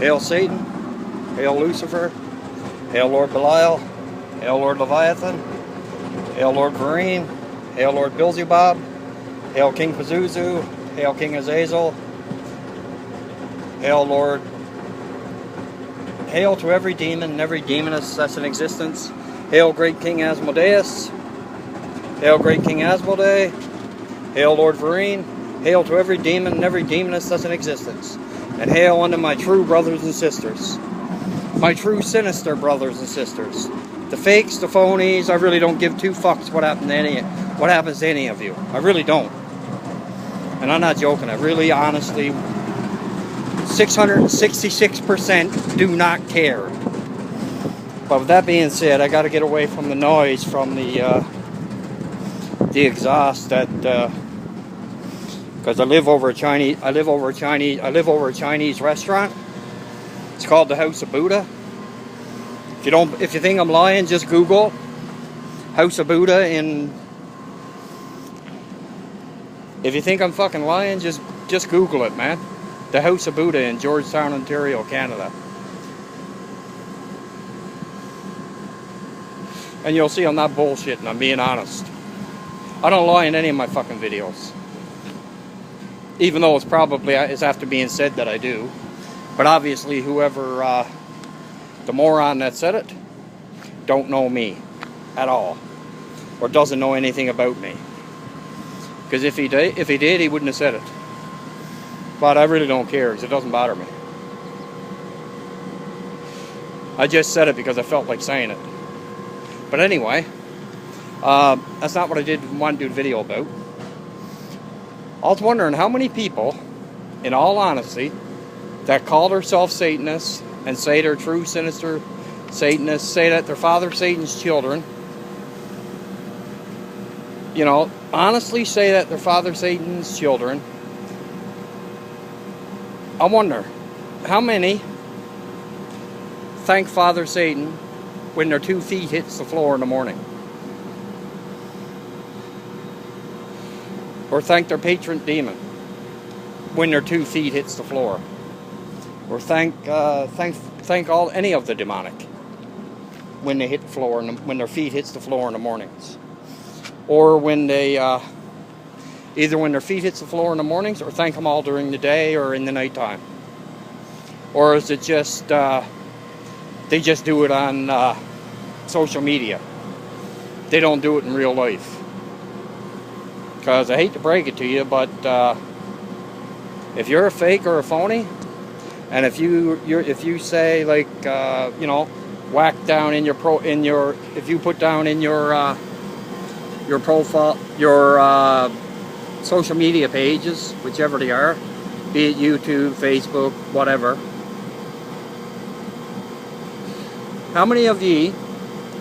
Hail Satan, hail Lucifer, hail Lord Belial, hail Lord Leviathan, hail Lord Varine, hail Lord Beelzebub, hail King Pazuzu, hail King Azazel, hail Lord, hail to every demon and every demoness that's in existence, hail great King Asmodeus, hail great King Asmodee, hail Lord Varine, hail to every demon and every demoness that's in existence, and hail unto my true brothers and sisters, my true sinister brothers and sisters, the fakes, the phonies. I really don't give two fucks what happens to any of you. I really don't. And I'm not joking. I really, honestly, 666% do not care. But with that being said, I got to get away from the noise from the exhaust that because I live over a Chinese restaurant. It's called the House of Buddha. If you think I'm lying, just Google House of Buddha. And if you think I'm fucking lying, just Google it, man. The House of Buddha in Georgetown, Ontario, Canada. And you'll see I'm not bullshitting, I'm being honest. I don't lie in any of my fucking videos. Even though it's after being said that I do. But obviously whoever, the moron that said it, don't know me at all. Or doesn't know anything about me. Because if he did, he wouldn't have said it. But I really don't care, because it doesn't bother me. I just said it because I felt like saying it. But anyway, that's not what I want to do the video about. I was wondering how many people, in all honesty, that call themselves Satanists and say they're true sinister Satanists, say that they're Father Satan's children, you know, honestly say that they're Father Satan's children. I wonder how many thank Father Satan when their 2 feet hits the floor in the morning, or thank their patron demon when their 2 feet hits the floor, or thank any of the demonic when they hit the floor and when their feet hits the floor in the mornings, or when they either when their feet hits the floor in the mornings, or thank them all during the day or in the nighttime, or is it just they just do it on social media? They don't do it in real life. Because I hate to break it to you, but if you're a fake or a phony, and if you say, like, you know, whack down in if you put down in your profile, your social media pages, whichever they are, be it YouTube, Facebook, whatever, how many of ye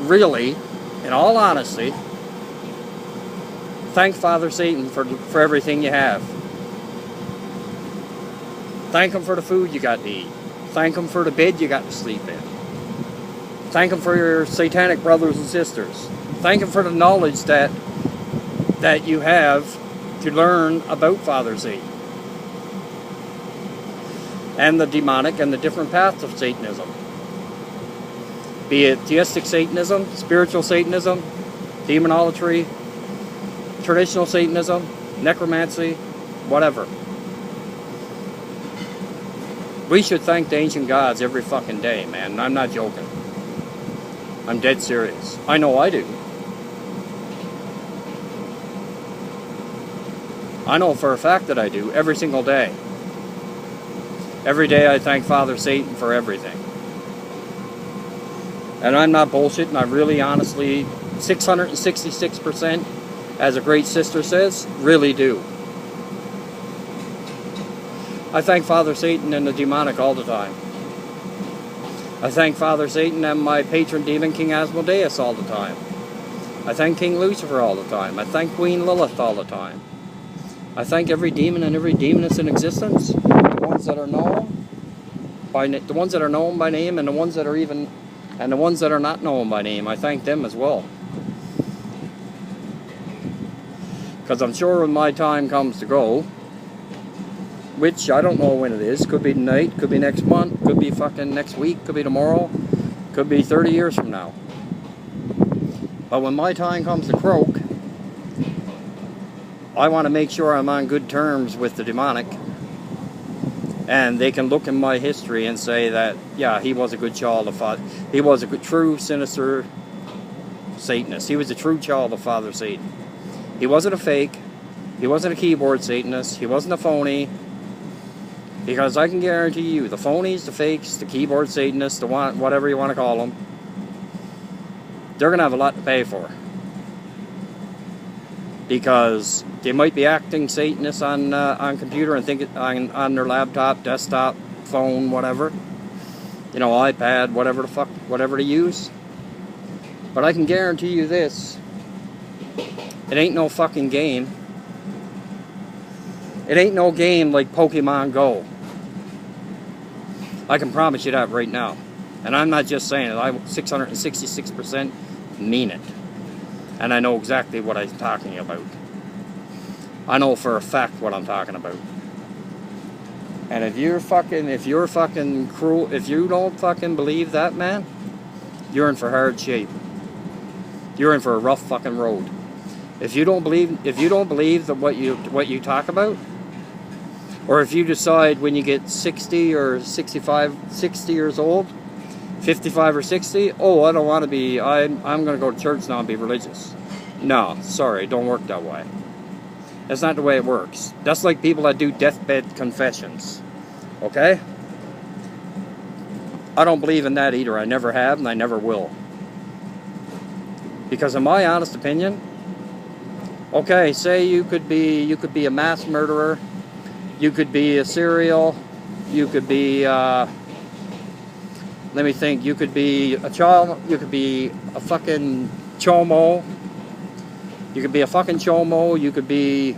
really, in all honesty, thank Father Satan for everything you have? Thank him for the food you got to eat. Thank him for the bed you got to sleep in. Thank him for your satanic brothers and sisters. Thank him for the knowledge that you have to learn about Father Satan and the demonic and the different paths of Satanism. Be it Thestic Satanism, spiritual Satanism, demonolatry, traditional Satanism, necromancy, whatever. We should thank the ancient gods every fucking day, man. I'm not joking. I'm dead serious. I know I do. I know for a fact that I do, every single day. Every day I thank Father Satan for everything. And I'm not bullshitting. I really, honestly, 666%, as a great sister says, really do. I thank Father Satan and the demonic all the time. I thank Father Satan and my patron demon, King Asmodeus, all the time. I thank King Lucifer all the time. I thank Queen Lilith all the time. I thank every demon and every demoness in existence, the ones that are known by name, and the ones that are not known by name. I thank them as well. Because I'm sure when my time comes to go, which I don't know when it is. Could be tonight, could be next month, could be fucking next week, could be tomorrow, could be 30 years from now. But when my time comes to croak, I want to make sure I'm on good terms with the demonic. And they can look in my history and say that, yeah, he was a good child of Father. He was a good, true, sinister Satanist. He was a true child of Father Satan. He wasn't a fake. He wasn't a keyboard Satanist. He wasn't a phony. Because I can guarantee you, the phonies, the fakes, the keyboard Satanists, the whatever you want to call them, they're going to have a lot to pay for. Because they might be acting Satanists on computer and think on their laptop, desktop, phone, whatever. You know, iPad, whatever the fuck, whatever they use. But I can guarantee you this. It ain't no fucking game. It ain't no game like Pokemon Go. I can promise you that right now. And I'm not just saying it. I 666% mean it. And I know exactly what I'm talking about. I know for a fact what I'm talking about. And if you're fucking cruel, if you don't fucking believe that, man, you're in for hard shape. You're in for a rough fucking road. If you don't believe that what you talk about, or if you decide when you get 60 or 65, 60 years old, 55 or 60, oh, I don't want to be, I'm going to go to church now and be religious. No, sorry, it don't work that way. That's not the way it works. That's like people that do deathbed confessions. Okay? I don't believe in that either. I never have and I never will. Because in my honest opinion, okay, say you could be a mass murderer, you could be a serial, you could be let me think, you could be a child, you could be a fucking chomo, you could be a fucking chomo, you could be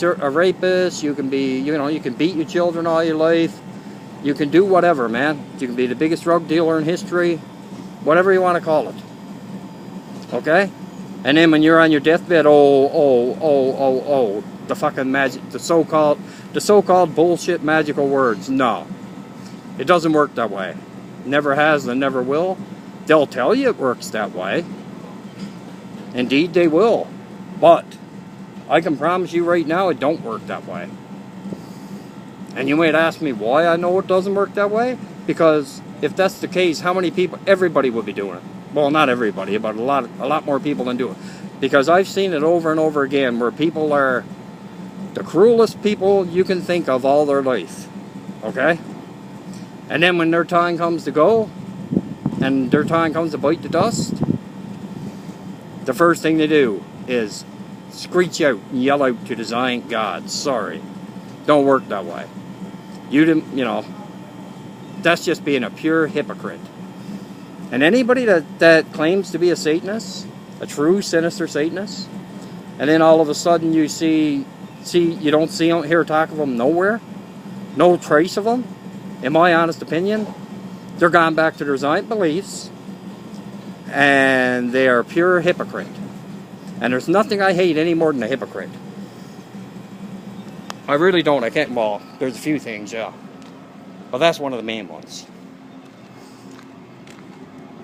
a rapist, you can be, you know, you can beat your children all your life, you can do whatever, man. You can be the biggest drug dealer in history, whatever you want to call it. Okay? And then when you're on your deathbed, the fucking magic, the so-called bullshit magical words. No. It doesn't work that way. Never has and never will. They'll tell you it works that way. Indeed they will. But I can promise you right now it don't work that way. And you might ask me why I know it doesn't work that way? Because if that's the case, how many people, everybody would be doing it. Well, not everybody, but a lot more people than do it. Because I've seen it over and over again where people are the cruelest people you can think of all their life. Okay? And then when their time comes to go, and their time comes to bite the dust, the first thing they do is screech out and yell out to the giant gods. Sorry. Don't work that way. You didn't, you know, that's just being a pure hypocrite. And anybody that claims to be a Satanist, a true sinister Satanist, and then all of a sudden you you don't hear talk of them nowhere, no trace of them, in my honest opinion, they're gone back to their giant beliefs, and they are pure hypocrite. And there's nothing I hate any more than a hypocrite. I really don't. I can't, well, there's a few things, yeah. But that's one of the main ones.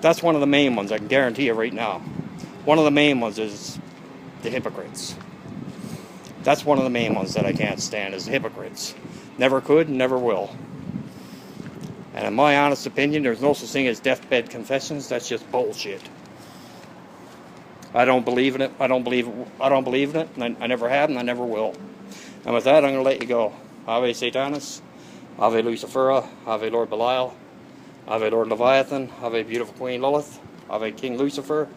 That's one of the main ones, I can guarantee you right now. One of the main ones is the hypocrites. That's one of the main ones that I can't stand, is the hypocrites. Never could, never will. And in my honest opinion, there's no such thing as deathbed confessions. That's just bullshit. I don't believe in it. I don't believe in it. And I never have, and I never will. And with that, I'm going to let you go. Ave Satanis, Ave Lucifer, Ave Lord Belial, Ave Lord Leviathan, Ave beautiful Queen Lilith, Ave King Lucifer,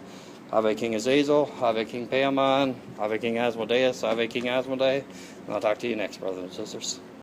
Ave King Azazel, Ave King Paimon, Ave King Asmodeus, Ave King Asmodei. And I'll talk to you next, brothers and sisters.